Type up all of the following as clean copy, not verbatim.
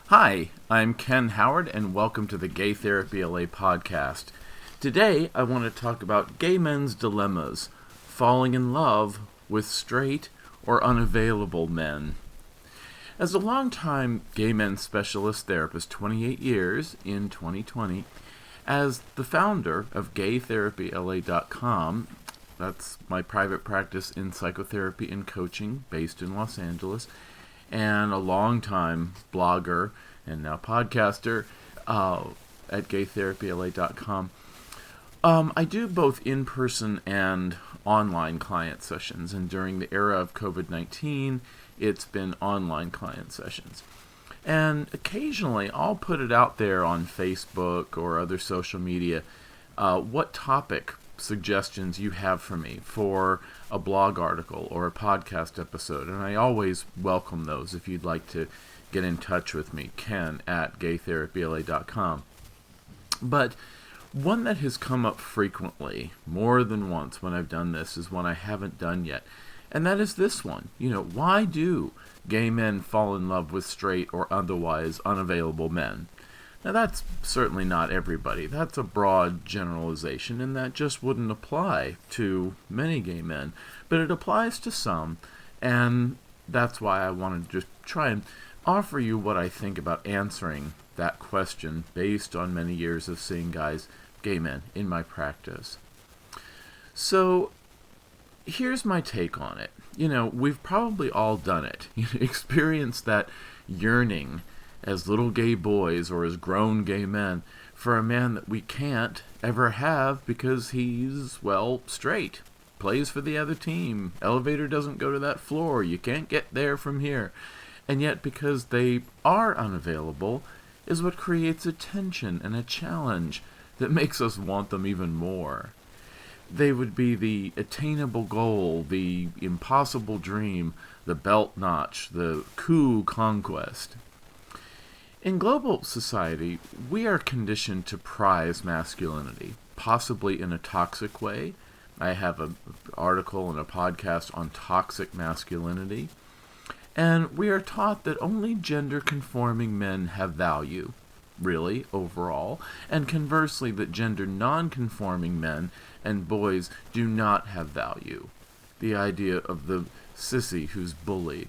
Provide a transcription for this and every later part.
Hi, I'm Ken Howard, and welcome to the Gay Therapy LA podcast. Today, I want to talk about gay men's dilemmas, falling in love with straight or unavailable men. As a longtime gay men's specialist therapist, 28 years in 2020, as the founder of gaytherapyla.com, that's my private practice in psychotherapy and coaching based in Los Angeles, and a longtime blogger and now podcaster at gaytherapyla.com. I do both in-person and online client sessions, and during the era of COVID-19, it's been online client sessions. And occasionally, I'll put it out there on Facebook or other social media, what topic suggestions you have for me for a blog article or a podcast episode, and I always welcome those if you'd like to get in touch with me, Ken at gaytherapyla.com. But one that has come up frequently, more than once when I've done this, is one I haven't done yet, and that is this one. Why do gay men fall in love with straight or otherwise unavailable men? Now, that's certainly not everybody. That's a broad generalization, and that just wouldn't apply to many gay men. But it applies to some, and that's why I wanted to just try and offer you what I think about answering that question based on many years of seeing gay men, in my practice. So, here's my take on it. We've probably all done it. Experienced that yearning as little gay boys or as grown gay men for a man that we can't ever have because he's, straight. Plays for the other team. Elevator doesn't go to that floor. You can't get there from here. And yet, because they are unavailable, is what creates a tension and a challenge that makes us want them even more. They would be the attainable goal, the impossible dream, the belt notch, the coup conquest. In global society, we are conditioned to prize masculinity, possibly in a toxic way. I have an article and a podcast on toxic masculinity. And we are taught that only gender-conforming men have value, really, overall, and conversely that gender non-conforming men and boys do not have value. The idea of the sissy who's bullied.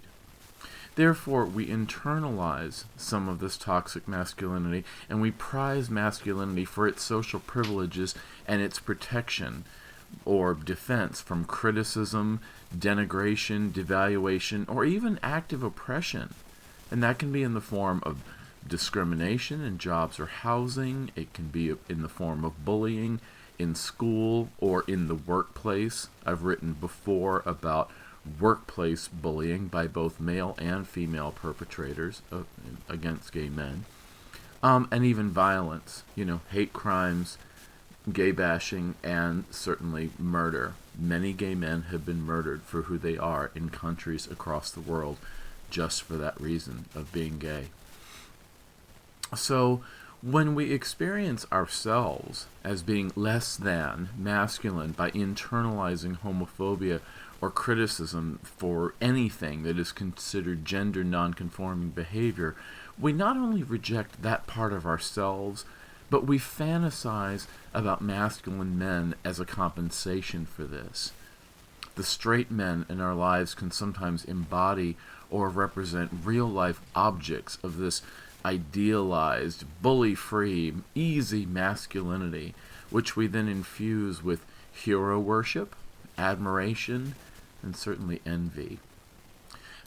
Therefore, we internalize some of this toxic masculinity, and we prize masculinity for its social privileges and its protection or defense from criticism, denigration, devaluation, or even active oppression. And that can be in the form of discrimination in jobs or housing. It can be in the form of bullying in school or in the workplace. I've written before about workplace bullying by both male and female perpetrators against gay men, and even violence, hate crimes, gay bashing, and certainly murder. Many gay men have been murdered for who they are in countries across the world just for that reason of being gay. So when we experience ourselves as being less than masculine by internalizing homophobia or criticism for anything that is considered gender non-conforming behavior, we not only reject that part of ourselves, but we fantasize about masculine men as a compensation for this. The straight men in our lives can sometimes embody or represent real-life objects of this idealized, bully-free, easy masculinity, which we then infuse with hero worship, admiration, and certainly envy.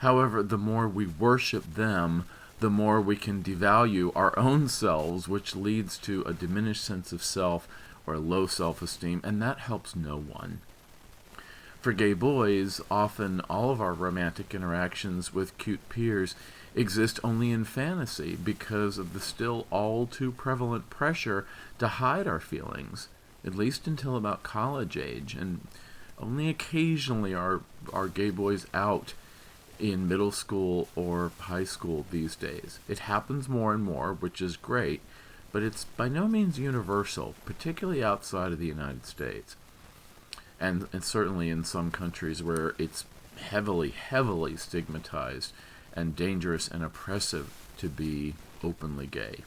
However, the more we worship them, the more we can devalue our own selves, which leads to a diminished sense of self or low self-esteem, and that helps no one. For gay boys, often all of our romantic interactions with cute peers exist only in fantasy because of the still all too prevalent pressure to hide our feelings, at least until about college age, and only occasionally are gay boys out in middle school or high school these days. It happens more and more, which is great, but it's by no means universal, particularly outside of the United States. And certainly in some countries where it's heavily stigmatized and dangerous and oppressive to be openly gay.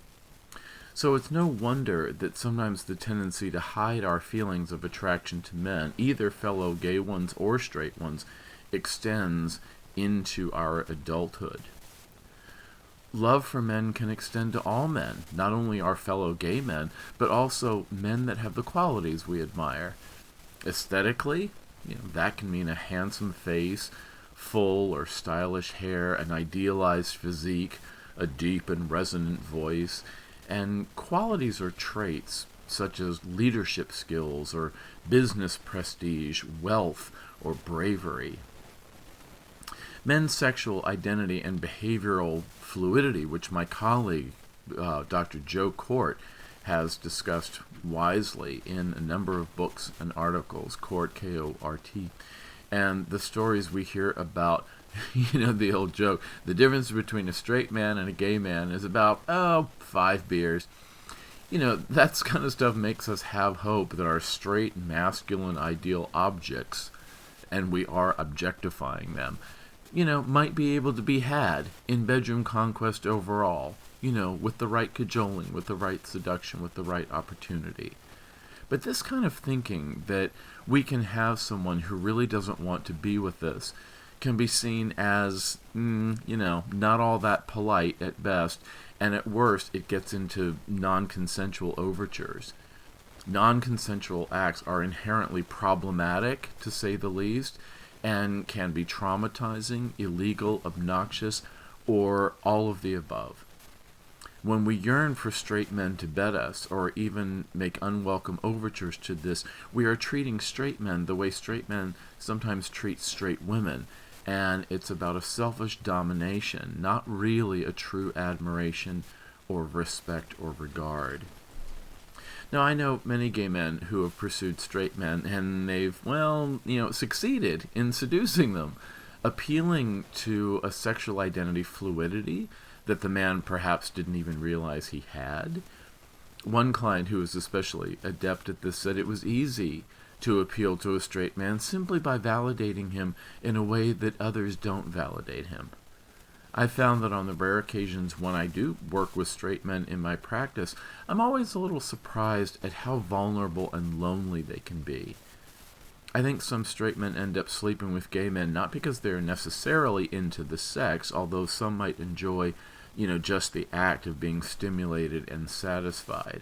So it's no wonder that sometimes the tendency to hide our feelings of attraction to men, either fellow gay ones or straight ones, extends into our adulthood. Love for men can extend to all men, not only our fellow gay men, but also men that have the qualities we admire. Aesthetically, that can mean a handsome face, full or stylish hair, an idealized physique, a deep and resonant voice, and qualities or traits such as leadership skills or business prestige, wealth, or bravery. Men's sexual identity and behavioral fluidity, which my colleague, Dr. Joe Court, has discussed wisely in a number of books and articles, Court, K-O-R-T, and the stories we hear about, the old joke, the difference between a straight man and a gay man is about, 5 beers. That kind of stuff makes us have hope that our straight, masculine, ideal objects, and we are objectifying them, might be able to be had in bedroom conquest overall, with the right cajoling, with the right seduction, with the right opportunity. But this kind of thinking that we can have someone who really doesn't want to be with us can be seen as, not all that polite at best, and at worst it gets into non-consensual overtures. Non-consensual acts are inherently problematic, to say the least, and can be traumatizing, illegal, obnoxious, or all of the above. When we yearn for straight men to bed us, or even make unwelcome overtures to this, we are treating straight men the way straight men sometimes treat straight women, and it's about a selfish domination, not really a true admiration or respect or regard. Now, I know many gay men who have pursued straight men, and they've, succeeded in seducing them, appealing to a sexual identity fluidity that the man perhaps didn't even realize he had. One client who was especially adept at this said it was easy to appeal to a straight man simply by validating him in a way that others don't validate him. I found that on the rare occasions when I do work with straight men in my practice, I'm always a little surprised at how vulnerable and lonely they can be. I think some straight men end up sleeping with gay men not because they're necessarily into the sex, although some might enjoy, just the act of being stimulated and satisfied.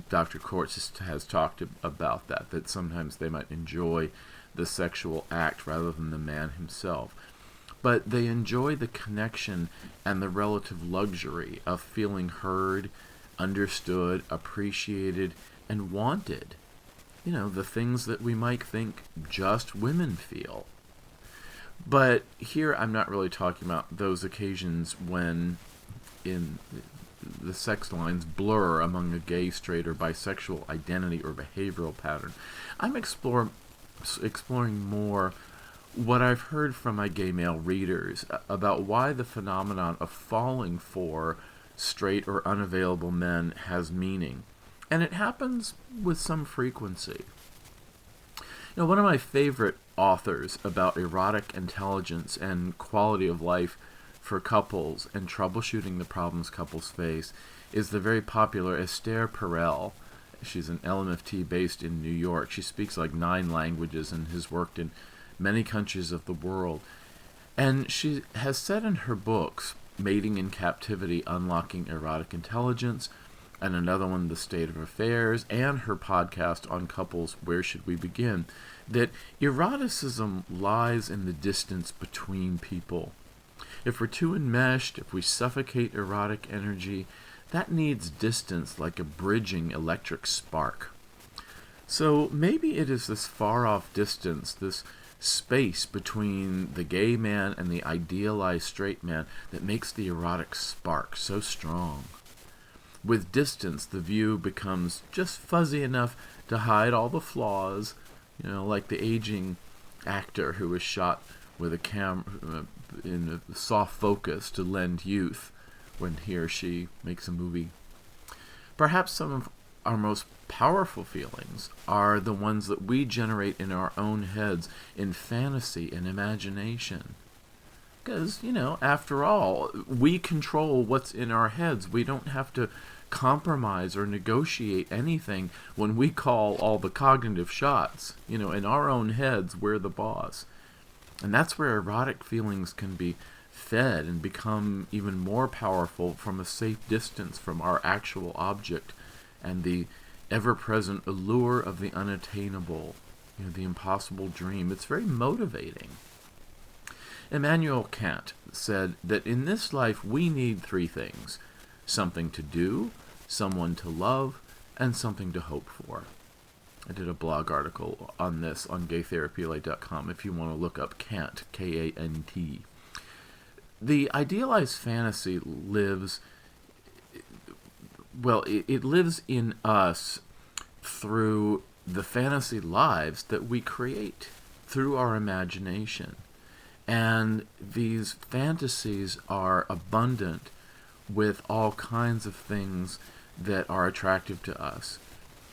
Dr. Courts has talked about that sometimes they might enjoy the sexual act rather than the man himself. But they enjoy the connection and the relative luxury of feeling heard, understood, appreciated, and wanted. The things that we might think just women feel. But here I'm not really talking about those occasions when the sex lines blur among a gay, straight, or bisexual identity or behavioral pattern. I'm exploring more what I've heard from my gay male readers about why the phenomenon of falling for straight or unavailable men has meaning. And it happens with some frequency. One of my favorite authors about erotic intelligence and quality of life for couples and troubleshooting the problems couples face is the very popular Esther Perel. She's an LMFT based in New York. She speaks like 9 languages and has worked in many countries of the world. And she has said in her books, Mating in Captivity, Unlocking Erotic Intelligence, and another one, The State of Affairs, and her podcast on couples, Where Should We Begin, that eroticism lies in the distance between people. If we're too enmeshed, if we suffocate erotic energy, that needs distance like a bridging electric spark. So maybe it is this far-off distance, this space between the gay man and the idealized straight man that makes the erotic spark so strong. With distance, the view becomes just fuzzy enough to hide all the flaws, like the aging actor who was shot with a camera in a soft focus to lend youth when he or she makes a movie. Perhaps some of our most powerful feelings are the ones that we generate in our own heads in fantasy and imagination. Because, after all, we control what's in our heads. We don't have to compromise or negotiate anything when we call all the cognitive shots. In our own heads, we're the boss. And that's where erotic feelings can be fed and become even more powerful from a safe distance from our actual object and the ever-present allure of the unattainable, the impossible dream. It's very motivating. Immanuel Kant said that in this life we need three things: something to do, someone to love, and something to hope for. I did a blog article on this on gaytherapyla.com if you want to look up Kant, K-A-N-T. The idealized fantasy lives, it lives in us through the fantasy lives that we create through our imagination. And these fantasies are abundant with all kinds of things that are attractive to us.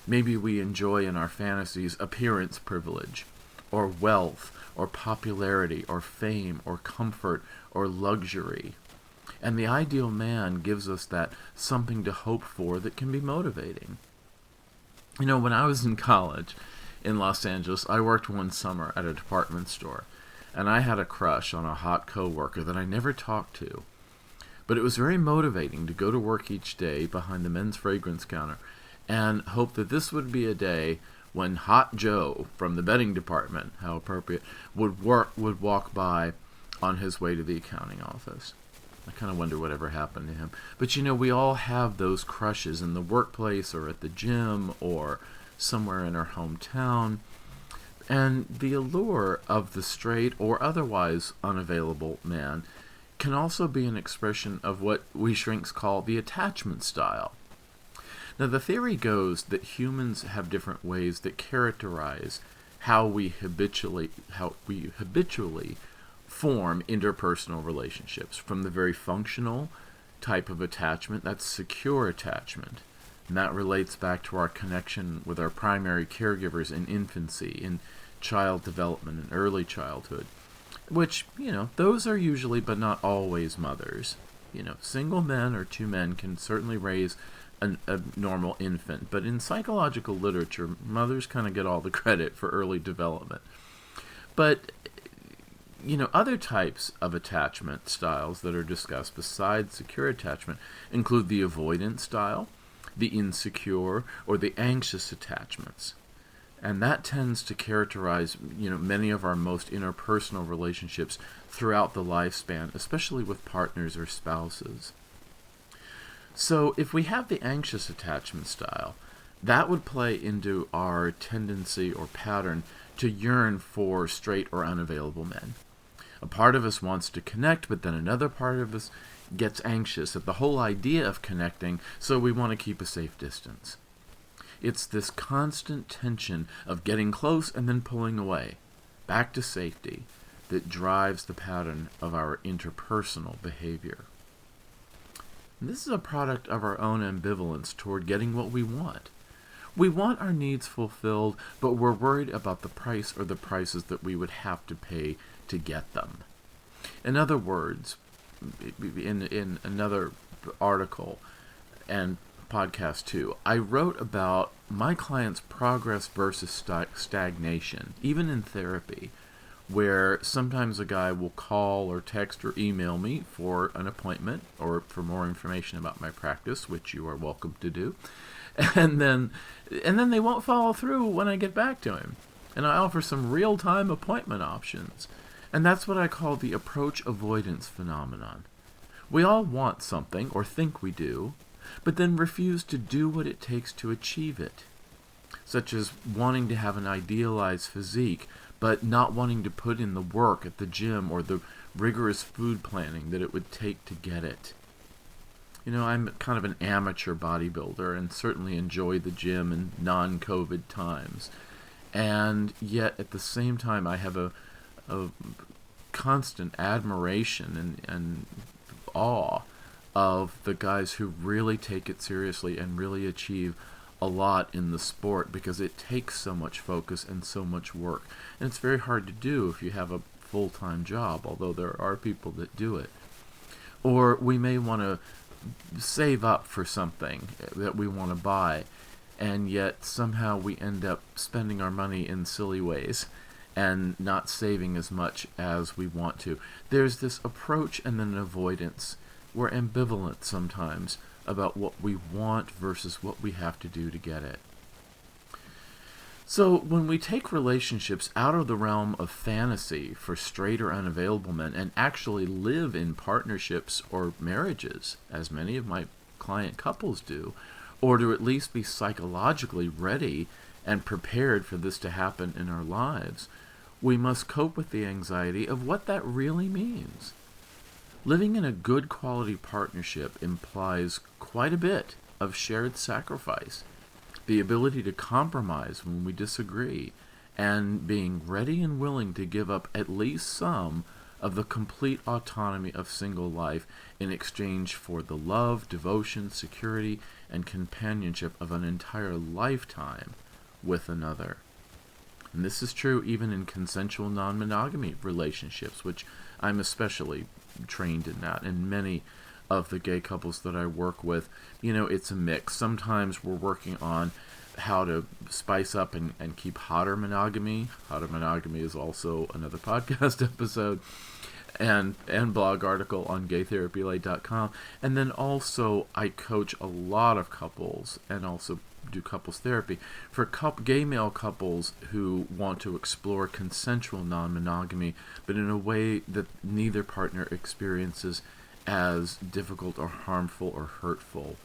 Maybe we enjoy in our fantasies appearance privilege, or wealth, or popularity, or fame, or comfort, or luxury. And the ideal man gives us that something to hope for that can be motivating. When I was in college in Los Angeles, I worked one summer at a department store, and I had a crush on a hot coworker that I never talked to. But it was very motivating to go to work each day behind the men's fragrance counter and hope that this would be a day when Hot Joe from the betting department, how appropriate, would walk by on his way to the accounting office. I kind of wonder whatever happened to him. But we all have those crushes in the workplace or at the gym or somewhere in our hometown. And the allure of the straight or otherwise unavailable man can also be an expression of what we shrinks call the attachment style. Now, the theory goes that humans have different ways that characterize how we habitually form interpersonal relationships, from the very functional type of attachment, that's secure attachment. And that relates back to our connection with our primary caregivers in infancy, in child development, and early childhood, which, those are usually but not always mothers. Single men or two men can certainly raise a normal infant, but in psychological literature, mothers kind of get all the credit for early development. But other types of attachment styles that are discussed besides secure attachment include the avoidance style, the insecure, or the anxious attachments. And that tends to characterize, many of our most interpersonal relationships throughout the lifespan, especially with partners or spouses. So if we have the anxious attachment style, that would play into our tendency or pattern to yearn for straight or unavailable men. A part of us wants to connect, but then another part of us gets anxious at the whole idea of connecting, so we want to keep a safe distance. It's this constant tension of getting close and then pulling away, back to safety, that drives the pattern of our interpersonal behavior. And this is a product of our own ambivalence toward getting what we want. We want our needs fulfilled, but we're worried about the price or the prices that we would have to pay to get them. In other words, in another article and podcast too, I wrote about my clients' progress versus stagnation, even in therapy, where sometimes a guy will call or text or email me for an appointment or for more information about my practice, which you are welcome to do, and then they won't follow through when I get back to him. And I offer some real-time appointment options. And that's what I call the approach avoidance phenomenon. We all want something, or think we do, but then refuse to do what it takes to achieve it, such as wanting to have an idealized physique, but not wanting to put in the work at the gym or the rigorous food planning that it would take to get it. I'm kind of an amateur bodybuilder and certainly enjoy the gym in non-COVID times. And yet, at the same time, I have a constant admiration and awe of the guys who really take it seriously and really achieve a lot in the sport, because it takes so much focus and so much work. And it's very hard to do if you have a full-time job, although there are people that do it. Or we may want to save up for something that we want to buy, and yet somehow we end up spending our money in silly ways and not saving as much as we want to. There's this approach and then an avoidance. We're ambivalent sometimes about what we want versus what we have to do to get it. So when we take relationships out of the realm of fantasy for straight or unavailable men and actually live in partnerships or marriages, as many of my client couples do, or to at least be psychologically ready and prepared for this to happen in our lives, we must cope with the anxiety of what that really means. Living in a good quality partnership implies quite a bit of shared sacrifice, the ability to compromise when we disagree, and being ready and willing to give up at least some of the complete autonomy of single life in exchange for the love, devotion, security, and companionship of an entire lifetime with another. And this is true even in consensual non-monogamy relationships, which I'm especially trained in that. And many of the gay couples that I work with, it's a mix. Sometimes we're working on how to spice up and keep hotter monogamy. Hotter monogamy is also another podcast episode and blog article on gaytherapyla.com. And then also I coach a lot of couples and also do couples therapy for gay male couples who want to explore consensual non-monogamy, but in a way that neither partner experiences as difficult or harmful or hurtful.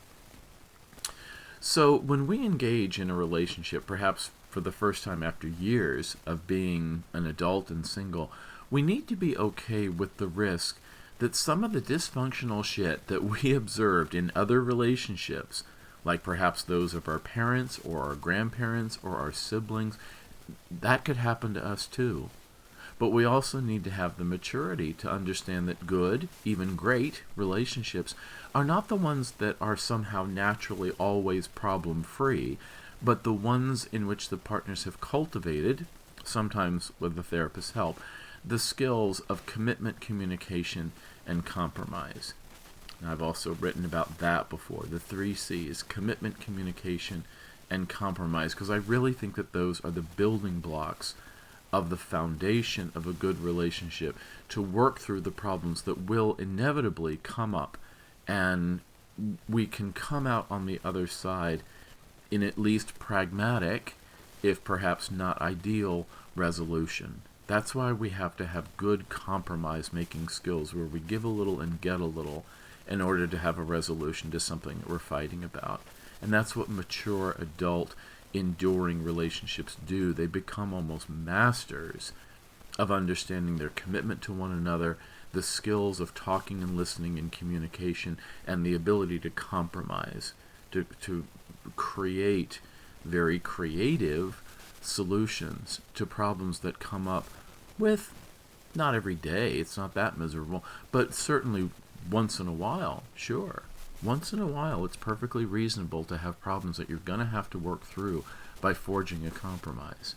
So when we engage in a relationship, perhaps for the first time after years of being an adult and single, we need to be okay with the risk that some of the dysfunctional shit that we observed in other relationships, like perhaps those of our parents or our grandparents or our siblings, that could happen to us too. But we also need to have the maturity to understand that good, even great, relationships are not the ones that are somehow naturally always problem-free, but the ones in which the partners have cultivated, sometimes with the therapist's help, the skills of commitment, communication, and compromise. And I've also written about that before, the 3 C's, commitment, communication, and compromise, because I really think that those are the building blocks of the foundation of a good relationship to work through the problems that will inevitably come up, and we can come out on the other side in at least pragmatic, if perhaps not ideal, resolution. That's why we have to have good compromise-making skills where we give a little and get a little in order to have a resolution to something that we're fighting about. And that's what mature, adult, enduring relationships do. They become almost masters of understanding their commitment to one another, the skills of talking and listening and communication, and the ability to compromise, to create very creative solutions to problems that come up with, not every day, it's not that miserable, but certainly once in a while, sure. Once in a while, it's perfectly reasonable to have problems that you're going to have to work through by forging a compromise.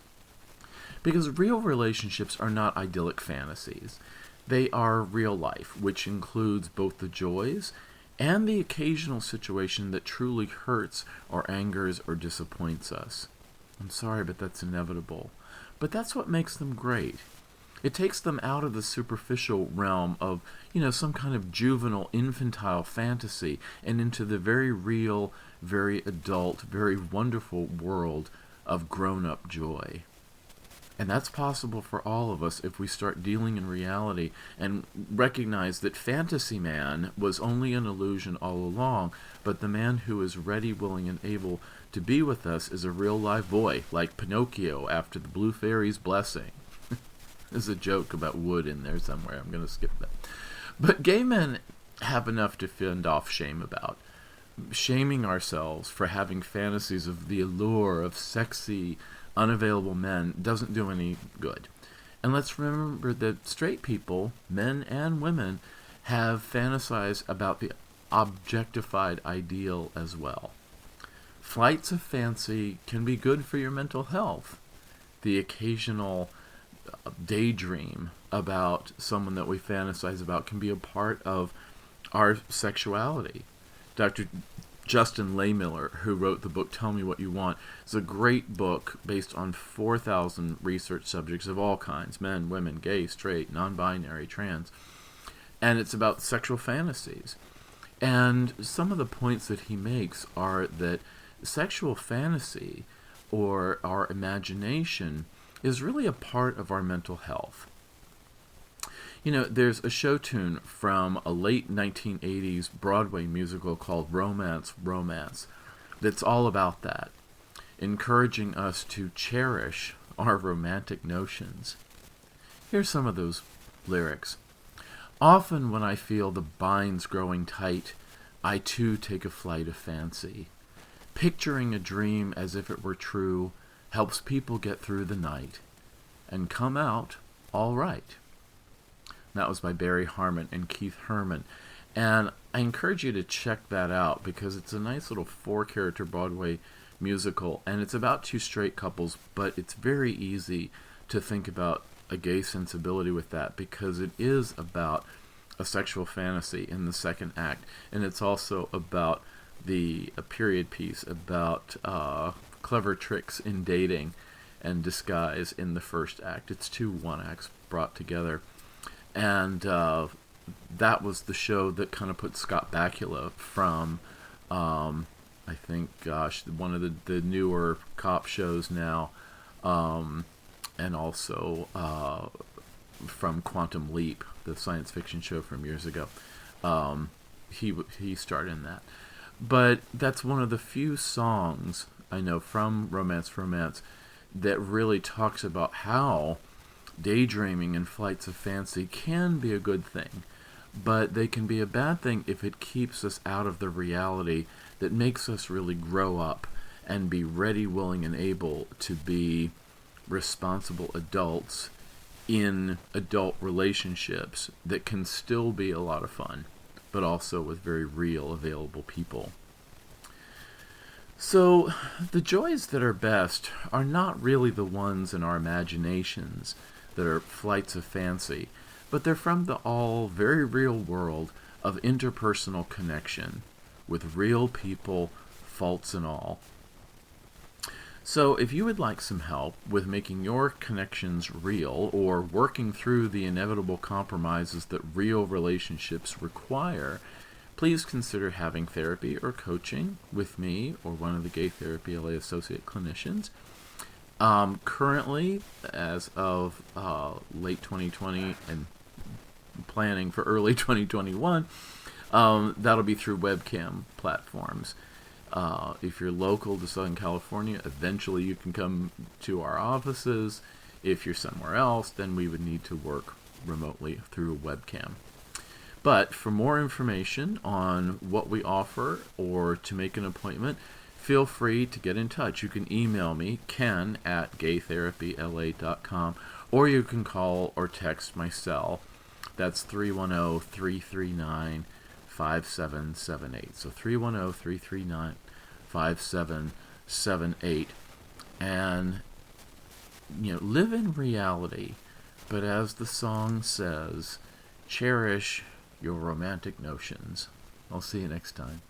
Because real relationships are not idyllic fantasies. They are real life, which includes both the joys and the occasional situation that truly hurts or angers or disappoints us. I'm sorry, but that's inevitable. But that's what makes them great. It takes them out of the superficial realm of, some kind of juvenile, infantile fantasy and into the very real, very adult, very wonderful world of grown-up joy. And that's possible for all of us if we start dealing in reality and recognize that fantasy man was only an illusion all along, but the man who is ready, willing, and able to be with us is a real live boy, like Pinocchio after the Blue Fairy's blessing. There's a joke about wood in there somewhere. I'm going to skip that. But gay men have enough to fend off shame about. Shaming ourselves for having fantasies of the allure of sexy, unavailable men doesn't do any good. And let's remember that straight people, men and women, have fantasized about the objectified ideal as well. Flights of fancy can be good for your mental health. The occasional daydream about someone that we fantasize about can be a part of our sexuality. Dr. Justin Lehmiller, who wrote the book Tell Me What You Want, is a great book based on 4,000 research subjects of all kinds: men, women, gay, straight, non-binary, trans. And it's about sexual fantasies. And some of the points that he makes are that sexual fantasy, or our imagination, is really a part of our mental health. You know, there's a show tune from a late 1980s Broadway musical called Romance, Romance that's all about that, encouraging us to cherish our romantic notions. Here's some of those lyrics. Often when I feel the binds growing tight, I too take a flight of fancy. Picturing a dream as if it were true helps people get through the night and come out all right. That was by Barry Harmon and Keith Herman. And I encourage you to check that out because it's a nice little 4-character Broadway musical, and it's about 2 straight couples, but it's very easy to think about a gay sensibility with that because it is about a sexual fantasy in the second act, and it's also about a period piece about clever tricks in dating and disguise in the first act. It's 2 one-acts brought together. And that was the show that kind of put Scott Bakula from, I think, one of the newer cop shows now, and also from Quantum Leap, the science fiction show from years ago. He starred in that. But that's one of the few songs I know from Romance, Romance that really talks about how daydreaming and flights of fancy can be a good thing, but they can be a bad thing if it keeps us out of the reality that makes us really grow up and be ready, willing, and able to be responsible adults in adult relationships that can still be a lot of fun, but also with very real, available people. So, the joys that are best are not really the ones in our imaginations that are flights of fancy, but they're from the all very real world of interpersonal connection with real people, faults and all. So if you would like some help with making your connections real or working through the inevitable compromises that real relationships require, please consider having therapy or coaching with me or one of the Gay Therapy LA associate clinicians. Currently, as of late 2020 and planning for early 2021, that'll be through webcam platforms. If you're local to Southern California, eventually you can come to our offices. If you're somewhere else, then we would need to work remotely through a webcam. But for more information on what we offer or to make an appointment, feel free to get in touch. You can email me, ken@gaytherapyla.com, or you can call or text my cell. That's 310-339-5778. So 310-339-5778. And, live in reality. But as the song says, cherish your romantic notions. I'll see you next time.